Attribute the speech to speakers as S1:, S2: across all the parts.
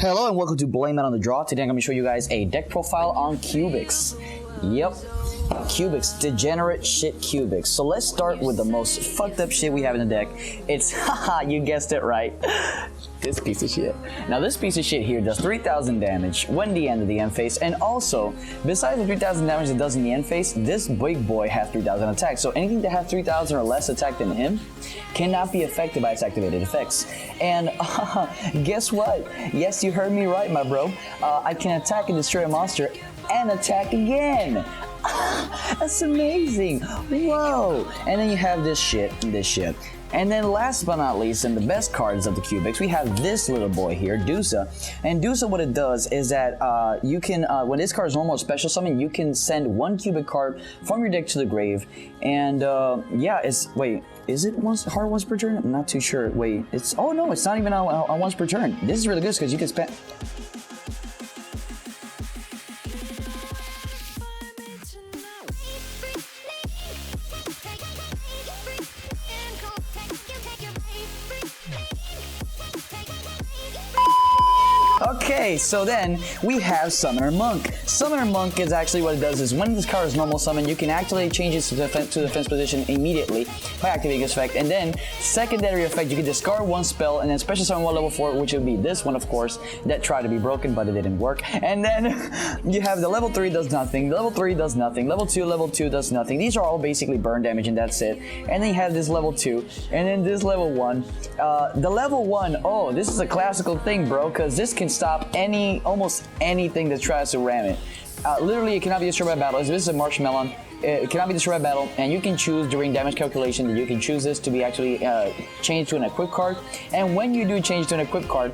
S1: Hello and welcome to Blame It on the Draw. Today I'm going to show you guys a deck profile on Cubics. Yep, Cubics, degenerate shit Cubics. So let's start with the most fucked up shit we have in the deck. It's, haha, you guessed it right, this piece of shit. Now this piece of shit here does 3,000 damage when the end of the end phase, and also, besides the 3,000 damage it does in the end phase, this big boy has 3,000 attack. So anything that has 3,000 or less attack than him cannot be affected by its activated effects. And guess what? Yes, you heard me right, my bro. I can attack and destroy a monster and attack again. That's amazing. Whoa. And then you have this shit. And then last but not least, and the best cards of the Cubics, we have this little boy here, Dusa. And Dusa, what it does is that you can, when this card is normal or special summon, you can send one Cubic card from your deck to the grave. And yeah, wait, is it hard once per turn? I'm not too sure. Wait, oh no, it's not even on once per turn. This is really good because you can spend... Okay, so then we have Summoner Monk. Summoner Monk is actually what it does is when this card is normal summon, you can actually change it to defense position immediately by activating this effect. And then secondary effect, you can discard one spell and then special summon one level 4, which would be this one, of course, that tried to be broken, but it didn't work. And then you have the level 3 does nothing, level 3 does nothing, level 2 does nothing. These are all basically burn damage and that's it. And then you have this level 2, and then this level 1. The level 1, oh, this is a classical thing, bro, because this can stop almost anything that tries to ram it. Literally, it cannot be destroyed by battle. This is a marshmallow. It cannot be destroyed by battle, and you can choose during damage calculation that you can choose this to be actually changed to an equip card. And when you do change to an equip card,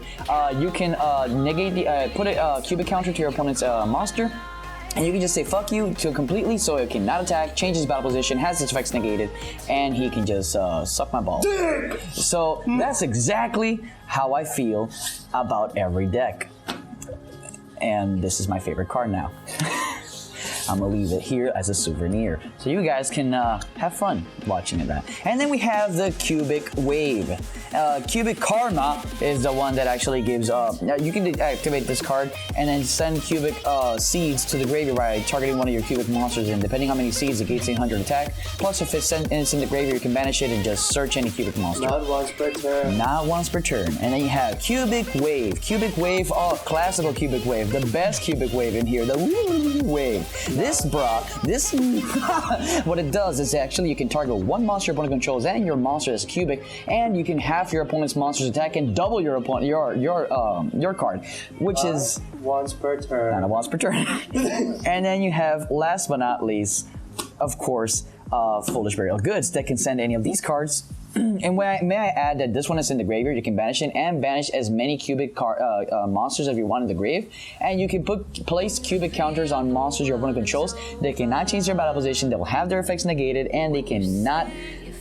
S1: you can negate the put a cubic counter to your opponent's monster. And you can just say fuck you to completely, so it cannot attack, changes battle position, has its effects negated, and he can just suck my balls. So that's exactly how I feel about every deck. And this is my favorite card now. I'm gonna leave it here as a souvenir, so you guys can have fun watching that. And then we have the Cubic Wave. Cubic Karma is the one that actually gives you can activate this card and then send Cubic seeds to the graveyard by targeting one of your Cubic monsters, and depending on how many seeds, it gains 800 attack. Plus, if it's in the graveyard, you can banish it and just search any Cubic monster.
S2: Not once per turn.
S1: Not once per turn. And then you have Cubic Wave. Cubic Wave, oh, classical Cubic Wave, the best Cubic Wave in here, the wave. This, what it does is actually you can target one monster your opponent controls and your monster is Cubic, and you can half your opponent's monster's attack and double your opponent your card, which is
S2: once per turn.
S1: Not once per turn. And then you have, last but not least, of course, Foolish Burial Goods that can send any of these cards. And may I add that this one is in the graveyard. You can banish it and banish as many Cubic monsters as you want in the grave. And you can place Cubic counters on monsters your opponent controls. They cannot change their battle position. They will have their effects negated, and they cannot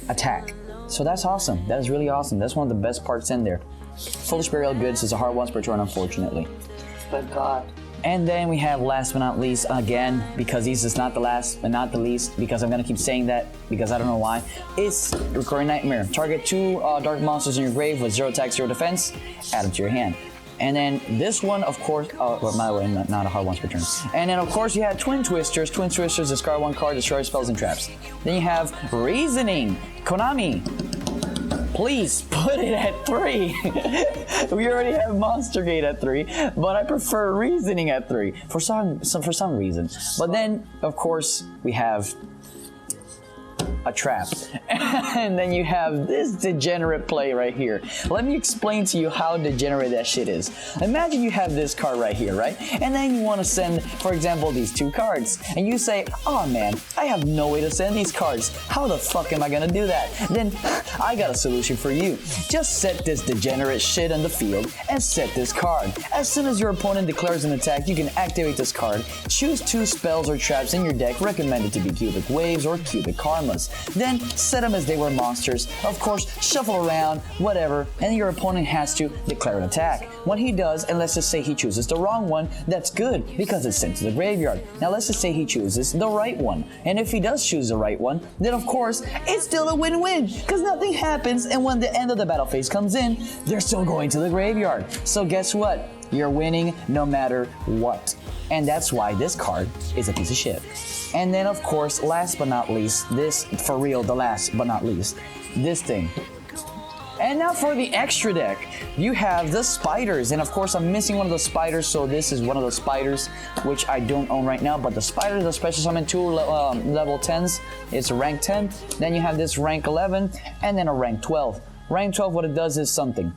S1: attack. So that's awesome. That is really awesome. That's one of the best parts in there. Foolish Burial Goods is a hard once per turn, unfortunately.
S2: Thank God.
S1: And then we have, last but not least, again, because this is not the last but not the least, because I'm gonna keep saying that because I don't know why, it's Recurring Nightmare. Target 2 dark monsters in your grave with 0 attack, 0 defense, add them to your hand. And then this one, of course, well, by the way, not a hard once per turn. And then, of course, you have Twin Twisters. Twin Twisters, discard one card, destroy spells and traps. Then you have Reasoning. Konami, please put it at 3. We already have Monster Gate at 3, but I prefer Reasoning at 3 for some reason. But then, of course, we have a trap. And then you have this degenerate play right here. Let me explain to you how degenerate that shit is. Imagine you have this card right here, right? And then you want to send, for example, these 2 cards. And you say, oh man, I have no way to send these cards. How the fuck am I gonna do that? Then I got a solution for you. Just set this degenerate shit on the field and set this card. As soon as your opponent declares an attack, you can activate this card. Choose 2 spells or traps in your deck recommended to be Cubic Waves or Cubic Karmas. Then set them as they were monsters. Of course, shuffle around, whatever, and your opponent has to declare an attack. When he does, and let's just say he chooses the wrong one, that's good because it's sent to the graveyard. Now let's just say he chooses the right one. And if he does choose the right one, then of course, it's still a win-win because nothing happens, and when the end of the battle phase comes in, they're still going to the graveyard. So guess what? You're winning no matter what. And that's why this card is a piece of shit. And then of course, last but not least, this, for real, the last but not least, this thing. And now for the extra deck, you have the spiders. And of course, I'm missing one of the spiders, so this is one of the spiders, which I don't own right now. But the spider is a special summon, 2 level 10s. It's a rank 10. Then you have this rank 11, and then a rank 12. Rank 12, what it does is something.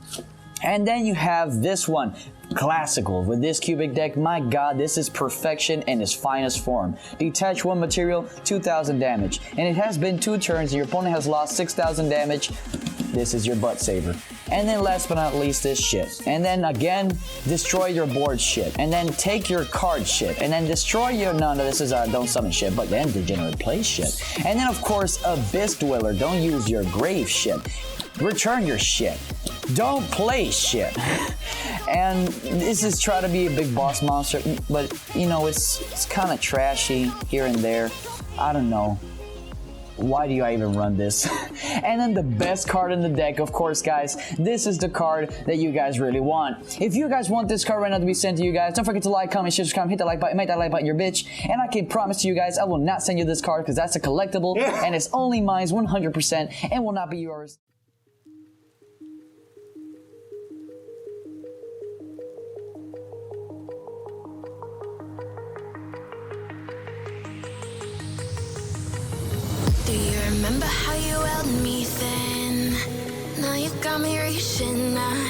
S1: And then you have this one, classical. With this cubic deck, my god, this is perfection in its finest form. Detach 1 material, 2,000 damage. And it has been 2 turns, your opponent has lost 6,000 damage. This is your butt saver. And then last but not least, this shit. And then again, destroy your board shit. And then take your card shit. And then destroy your, no, this is don't summon shit, but then Degenerate play shit. And then of course, Abyss Dweller, don't use your grave shit. Return your shit. Don't play shit. And this is try to be a big boss monster, but you know, it's kind of trashy here and there. I don't know. Why do I even run this? And then the best card in the deck, of course, guys, this is the card that you guys really want. If you guys want this card right now to be sent to you guys, don't forget to like, comment, share, subscribe, hit that like button, make that like button your bitch. And I can promise to you guys, I will not send you this card because that's a collectible and it's only mine 100% and will not be yours.
S3: Do you remember how you held me then? Now you got me reaching out.